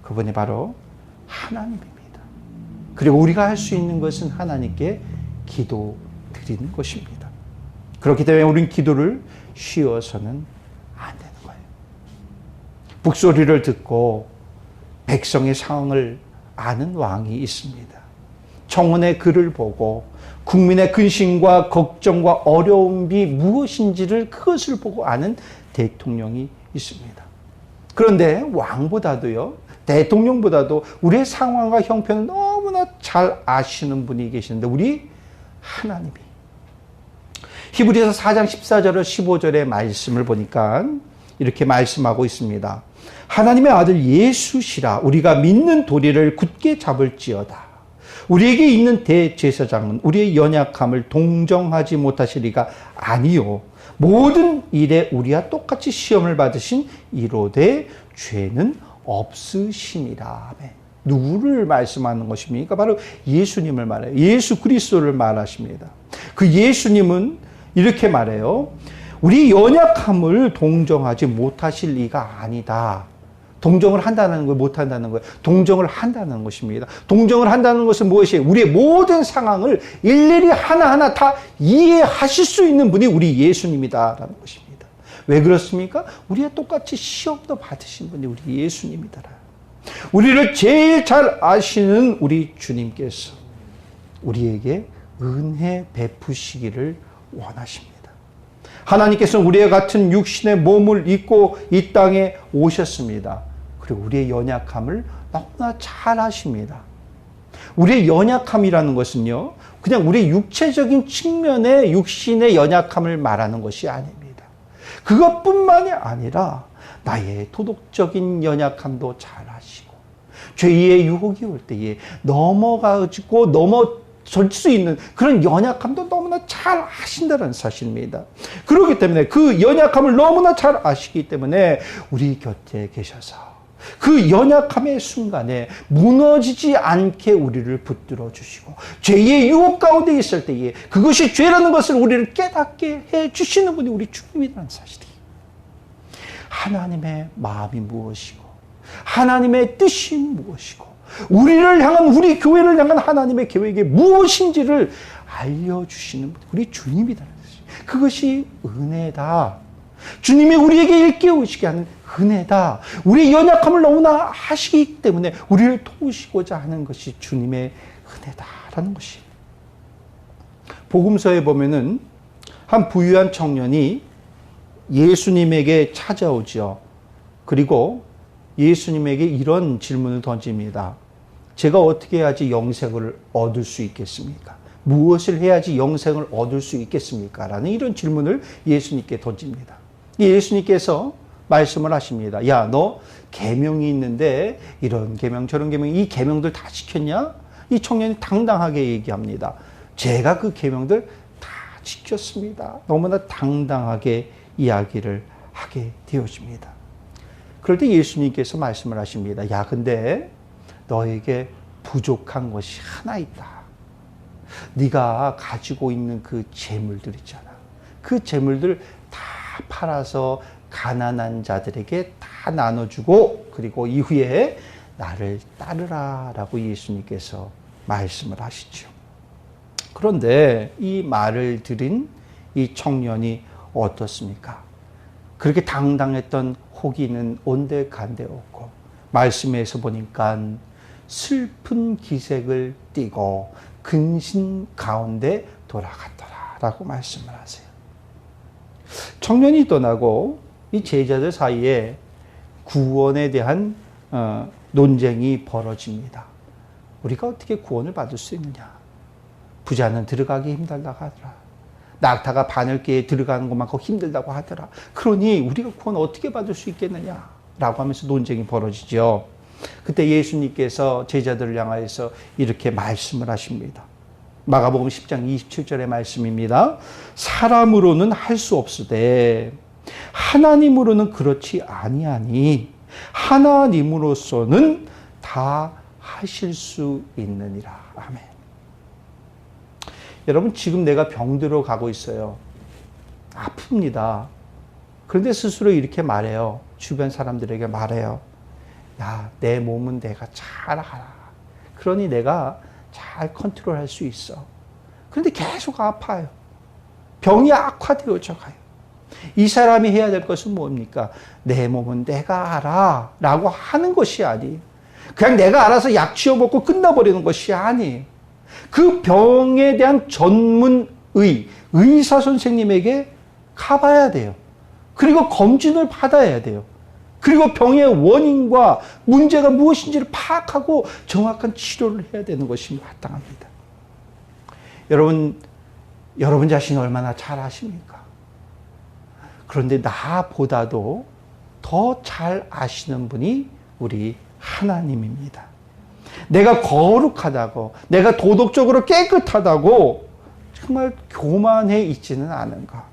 그분이 바로 하나님입니다. 그리고 우리가 할 수 있는 것은 하나님께 기도 드리는 것입니다. 그렇기 때문에 우리는 기도를 쉬어서는 안 되는 거예요. 북소리를 듣고 백성의 상황을 아는 왕이 있습니다. 청원의 글을 보고 국민의 근심과 걱정과 어려움이 무엇인지를 그것을 보고 아는 대통령이 있습니다. 그런데 왕보다도요, 대통령보다도 우리의 상황과 형편을 너무나 잘 아시는 분이 계시는데 우리 하나님이 히브리서 4장 14절과 15절의 말씀을 보니까 이렇게 말씀하고 있습니다. 하나님의 아들 예수시라 우리가 믿는 도리를 굳게 잡을지어다. 우리에게 있는 대제사장은 우리의 연약함을 동정하지 못하시리가 아니요 모든 일에 우리와 똑같이 시험을 받으신 이로되 죄는 없으시니라. 아멘. 누구를 말씀하는 것입니까? 바로 예수님을 말해요. 예수 그리스도를 말하십니다. 그 예수님은 이렇게 말해요. 우리 연약함을 동정하지 못하실 리가 아니다. 동정을 한다는 걸 못한다는 거예요. 동정을 한다는 것입니다. 동정을 한다는 것은 무엇이에요? 우리의 모든 상황을 일일이 하나하나 다 이해하실 수 있는 분이 우리 예수님이다라는 것입니다. 왜 그렇습니까? 우리와 똑같이 시험도 받으신 분이 우리 예수님이더라. 우리를 제일 잘 아시는 우리 주님께서 우리에게 은혜 베푸시기를 원하십니다. 하나님께서는 우리와 같은 육신의 몸을 입고 이 땅에 오셨습니다. 그리고 우리의 연약함을 너무나 잘 아십니다. 우리의 연약함이라는 것은요, 그냥 우리의 육체적인 측면의 육신의 연약함을 말하는 것이 아닙니다. 그것뿐만이 아니라 나의 도덕적인 연약함도 잘 아시고, 죄의 유혹이 올 때에 넘어가지고 넘어질 수 있는 그런 연약함도 너무나 잘 아신다는 사실입니다. 그렇기 때문에 그 연약함을 너무나 잘 아시기 때문에 우리 곁에 계셔서 그 연약함의 순간에 무너지지 않게 우리를 붙들어 주시고, 죄의 유혹 가운데 있을 때에 그것이 죄라는 것을 우리를 깨닫게 해 주시는 분이 우리 주님이라는 사실이에요. 하나님의 마음이 무엇이고 하나님의 뜻이 무엇이고 우리를 향한, 우리 교회를 향한 하나님의 계획이 무엇인지를 알려주시는 분이 우리 주님이라는 사실. 그것이 은혜다. 주님이 우리에게 일깨우시게 하는 은혜다. 우리의 연약함을 너무나 아시기 때문에 우리를 도우시고자 하는 것이 주님의 은혜다라는 것이. 복음서에 보면은 한 부유한 청년이 예수님에게 찾아오죠. 그리고 예수님에게 이런 질문을 던집니다. 제가 어떻게 해야지 영생을 얻을 수 있겠습니까? 무엇을 해야지 영생을 얻을 수 있겠습니까? 라는 이런 질문을 예수님께 던집니다. 예수님께서 말씀을 하십니다. 야, 너 계명이 있는데 이런 계명 저런 계명, 이 계명들 다 지켰냐? 이 청년이 당당하게 얘기합니다. 제가 그 계명들 다 지켰습니다. 너무나 당당하게 이야기를 하게 되어집니다. 그럴 때 예수님께서 말씀을 하십니다. 야, 근데 너에게 부족한 것이 하나 있다. 네가 가지고 있는 그 재물들 있잖아. 그 재물들 다 팔아서 가난한 자들에게 다 나눠주고, 그리고 이후에 나를 따르라 라고 예수님께서 말씀을 하시죠. 그런데 이 말을 들은 이 청년이 어떻습니까? 그렇게 당당했던 호기는 온데간데 없고, 말씀에서 보니까 슬픈 기색을 띠고 근심 가운데 돌아갔더라라고 말씀을 하세요. 청년이 떠나고 이 제자들 사이에 구원에 대한 논쟁이 벌어집니다. 우리가 어떻게 구원을 받을 수 있느냐? 부자는 들어가기 힘들다고 하더라. 낙타가 바늘개에 들어가는 것만큼 힘들다고 하더라. 그러니 우리가 구원 어떻게 받을 수 있겠느냐? 라고 하면서 논쟁이 벌어지죠. 그때 예수님께서 제자들을 향하여서 이렇게 말씀을 하십니다. 마가복음 10장 27절의 말씀입니다. 사람으로는 할 수 없으되 하나님으로는 그렇지 아니하니 하나님으로서는 다 하실 수 있느니라. 아멘. 여러분, 지금 내가 병들어 가고 있어요. 아픕니다. 그런데 스스로 이렇게 말해요. 주변 사람들에게 말해요. 야, 내 몸은 내가 잘 알아. 그러니 내가 잘 컨트롤할 수 있어. 그런데 계속 아파요. 병이 악화되어져 가요. 이 사람이 해야 될 것은 뭡니까? 내 몸은 내가 알아 라고 하는 것이 아니에요. 그냥 내가 알아서 약 치워 먹고 끝나버리는 것이 아니에요. 그 병에 대한 전문 의사 선생님에게 가봐야 돼요. 그리고 검진을 받아야 돼요. 그리고 병의 원인과 문제가 무엇인지를 파악하고 정확한 치료를 해야 되는 것이 마땅합니다. 여러분 자신이 얼마나 잘 아십니까? 그런데 나보다도 더 잘 아시는 분이 우리 하나님입니다. 내가 거룩하다고, 내가 도덕적으로 깨끗하다고 정말 교만해 있지는 않은가?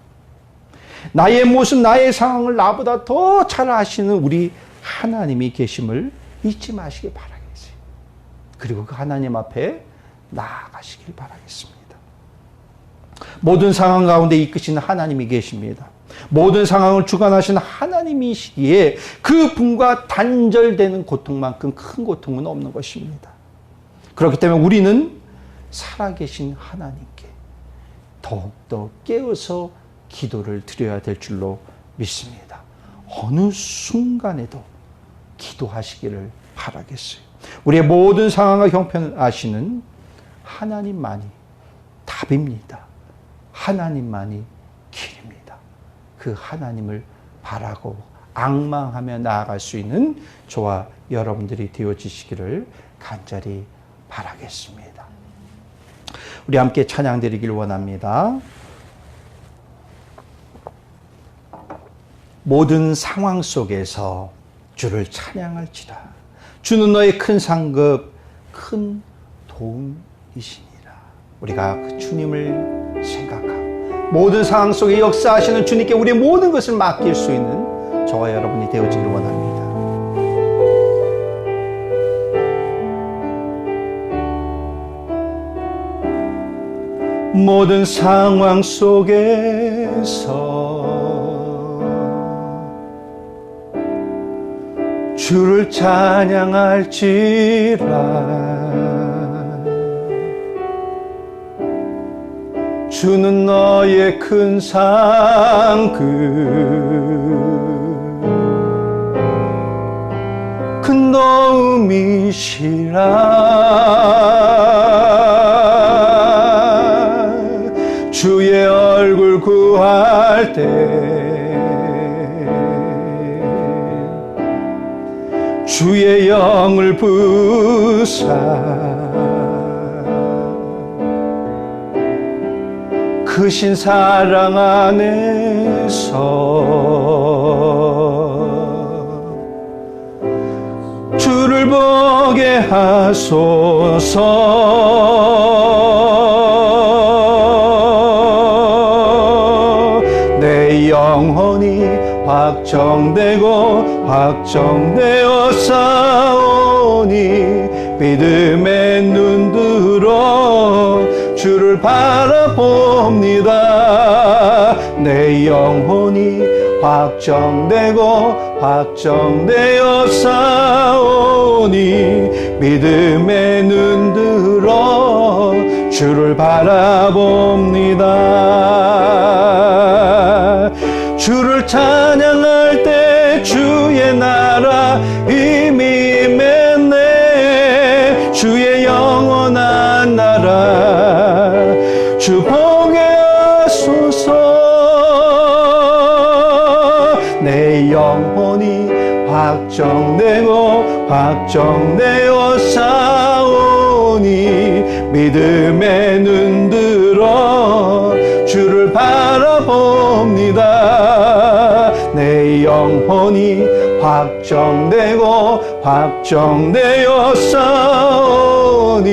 나의 모습, 나의 상황을 나보다 더 잘 아시는 우리 하나님이 계심을 잊지 마시길 바라겠어요. 그리고 그 하나님 앞에 나아가시길 바라겠습니다. 모든 상황 가운데 이끄시는 하나님이 계십니다. 모든 상황을 주관하시는 하나님이시기에 그 분과 단절되는 고통만큼 큰 고통은 없는 것입니다. 그렇기 때문에 우리는 살아계신 하나님께 더욱더 깨어서 기도를 드려야 될 줄로 믿습니다. 어느 순간에도 기도하시기를 바라겠어요. 우리의 모든 상황과 형편을 아시는 하나님만이 답입니다. 하나님만이 길입니다. 그 하나님을 바라고 앙망하며 나아갈 수 있는 저와 여러분들이 되어지시기를 간절히 바라겠습니다. 우리 함께 찬양 드리길 원합니다. 모든 상황 속에서 주를 찬양할지라. 주는 너의 큰 상급, 큰 도움이시니라. 우리가 그 주님을 생각하고 모든 상황 속에 역사하시는 주님께 우리의 모든 것을 맡길 수 있는 저와 여러분이 되어지길 원합니다. 모든 상황 속에서 주를 찬양할지라. 주는 너의 큰 상급, 큰 도움이시라. 주의 얼굴 구할 때 주의 영을 부사 크신 사랑 안에서 주를 보게 하소서. 내 영혼이 확정되고 확정되어 싸우니 믿음의 눈들어 주를 바라봅니다. 내 영혼이 확정되고 확정되어 싸우니 믿음의 눈들어 주를 바라봅니다. 주를 찬양할 때 주의 나라 힘이 맺네. 주의 영원한 나라 주 보게 하소서. 내 영혼이 확정되고 확정되어 싸우니 믿음의 눈들어 주를 바라봅니다. 내 영혼이 확정되고 확정되어 싸우니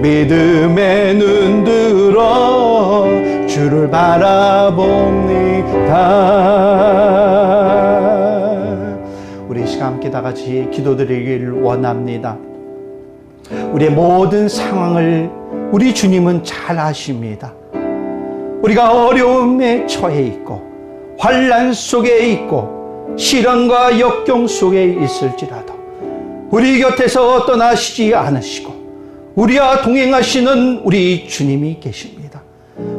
믿음의 눈들어 주를 바라봅니다. 우리 시간 함께 다 같이 기도드리길 원합니다. 우리의 모든 상황을 우리 주님은 잘 아십니다. 우리가 어려움에 처해 있고 환난 속에 있고 시련과 역경 속에 있을지라도 우리 곁에서 떠나시지 않으시고 우리와 동행하시는 우리 주님이 계십니다.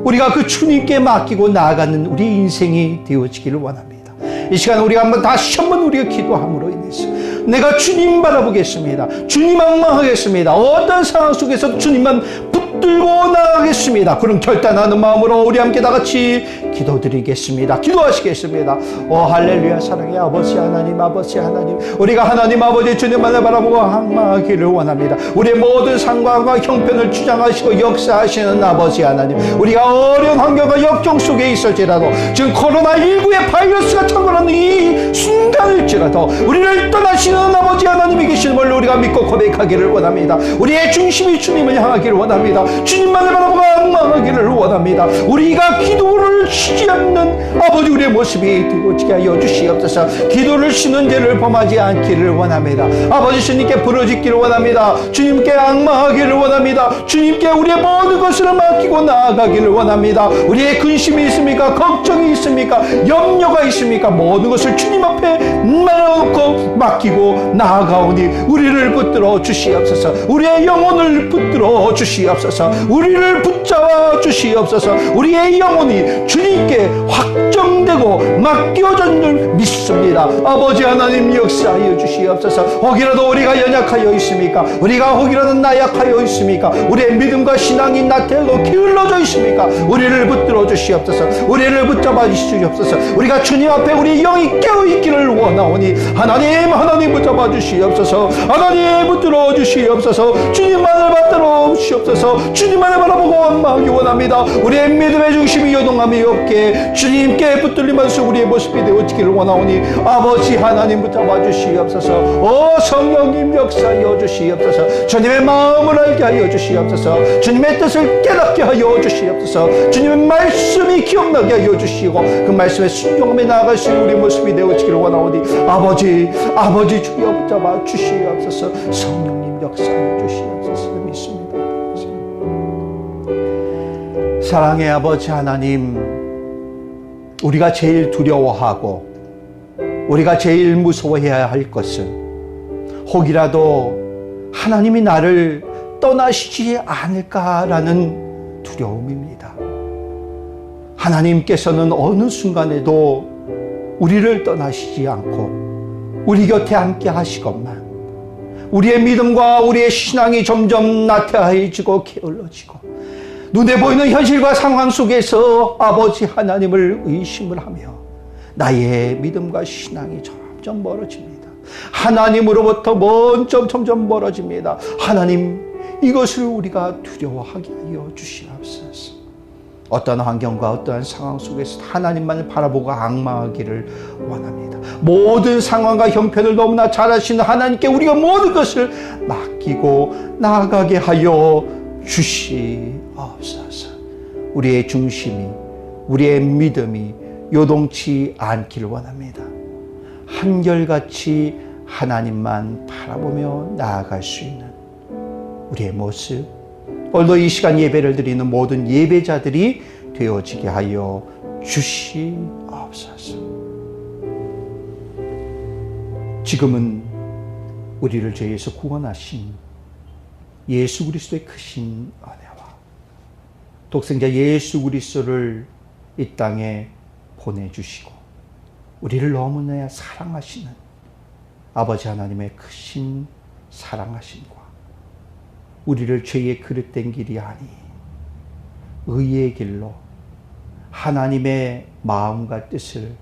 우리가 그 주님께 맡기고 나아가는 우리 인생이 되어지기를 원합니다. 이 시간 우리가 다시 한번 우리가 기도함으로 인해서 내가 주님 바라보겠습니다. 주님 앙망하겠습니다. 어떤 상황 속에서도 주님만 붙들고 나가겠습니다. 그런 결단하는 마음으로 우리 함께 다 같이 기도드리겠습니다. 기도하시겠습니다. 오 할렐루야. 사랑의 아버지 하나님, 아버지 하나님, 우리가 하나님 아버지 주님만을 바라보고 앙망하기를 원합니다. 우리의 모든 상황과 형편을 주장하시고 역사하시는 아버지 하나님, 우리가 어려운 환경과 역경 속에 있을지라도 지금 코로나19의 바이러스가 창궐하는 이 순간일지라도 우리를 떠나시는 아버지 하나님이 계시는 걸 우리가 믿고 고백하기를 원합니다. 우리의 중심이 주님을 향하기를 원합니다. 주님만을 바라보고 앙망하기를 원합니다. 우리가 기도를 쉬지 않는 아버지 우리의 모습이 되어지게 하여 주시옵소서. 기도를 쉬는 죄를 범하지 않기를 원합니다. 아버지 주님께 부르짖기를 원합니다. 주님께 앙망하기를 원합니다. 주님께 우리의 모든 것을 맡기고 나아가기를 원합니다. 우리의 근심이 있습니까? 걱정이 있습니까? 염려가 있습니까? 모든 것을 주님 앞에 말아놓고 맡기고 나아가오니 우리를 붙들어 주시옵소서. 우리의 영혼을 붙들어 주시옵소서. 우리를 붙잡아 주시옵소서. 우리의 영혼이 주님께 확정되고 맡겨진 줄 믿습니다. 아버지 하나님 역사하여 주시옵소서. 혹이라도 우리가 연약하여 있습니까? 우리가 혹이라도 나약하여 있습니까? 우리의 믿음과 신앙이 나태하고 게을러져 있습니까? 우리를 붙들어 주시옵소서. 우리를 붙잡아 주시옵소서. 우리가 주님 앞에 우리 영이 깨어있기를 원하오니 하나님 붙잡아 주시옵소서. 하나님 붙들어 주시옵소서. 주님만을 받들어 주시옵소서. 주님만을 바라보고 원망하기 원합니다. 우리의 믿음의 중심이 요동함이 없게 주님께 붙들리면서 우리의 모습이 되어지기를 원하오니 아버지 하나님 붙잡아 주시옵소서. 성령님 역사하여 주시옵소서. 주님의 마음을 알게 하여 주시옵소서. 주님의 뜻을 깨닫게 하여 주시옵소서. 주님의 말씀이 기억나게 하여 주시고 그 말씀에 순종하며 나아가시는 우리 모습이 되어지기를 원하오니 아버지 주여 붙잡아 주시옵소서. 성령님 역사하여 주시옵소서. 믿습니다. 사랑의 아버지 하나님, 우리가 제일 두려워하고 우리가 제일 무서워해야 할 것은 혹이라도 하나님이 나를 떠나시지 않을까라는 두려움입니다. 하나님께서는 어느 순간에도 우리를 떠나시지 않고 우리 곁에 함께 하시건만 우리의 믿음과 우리의 신앙이 점점 나태해지고 게을러지고 눈에 보이는 현실과 상황 속에서 아버지 하나님을 의심을 하며 나의 믿음과 신앙이 점점 멀어집니다. 하나님으로부터 점점 멀어집니다. 하나님, 이것을 우리가 두려워하게 하여 주시옵소서. 어떠한 환경과 어떠한 상황 속에서 하나님만을 바라보고 악망하기를 원합니다. 모든 상황과 형편을 너무나 잘 아시는 하나님께 우리가 모든 것을 맡기고 나아가게 하여 주시옵소서. 우리의 중심이, 우리의 믿음이 요동치 않기를 원합니다. 한결같이 하나님만 바라보며 나아갈 수 있는 우리의 모습, 오늘도 이 시간 예배를 드리는 모든 예배자들이 되어지게 하여 주시옵소서. 지금은 우리를 죄에서 구원하신 예수 그리스도의 크신 은혜와 독생자 예수 그리스도를 이 땅에 보내주시고 우리를 너무나 사랑하시는 아버지 하나님의 크신 사랑하심과 우리를 죄의 그릇된 길이 아니 의의 길로 하나님의 마음과 뜻을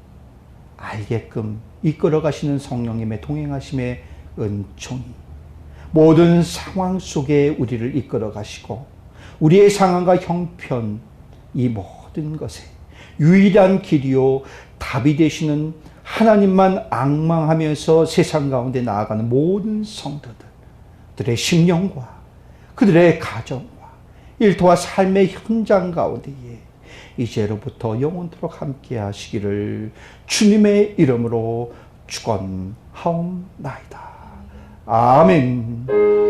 알게끔 이끌어 가시는 성령님의 동행하심의 은총이 모든 상황 속에 우리를 이끌어 가시고 우리의 상황과 형편 이 모든 것에 유일한 길이요 답이 되시는 하나님만 앙망하면서 세상 가운데 나아가는 모든 성도들의 심령과 그들의 가정과 일터와 삶의 현장 가운데에 이제로부터 영원토록 함께 하시기를 주님의 이름으로 축원하옵나이다. 아멘.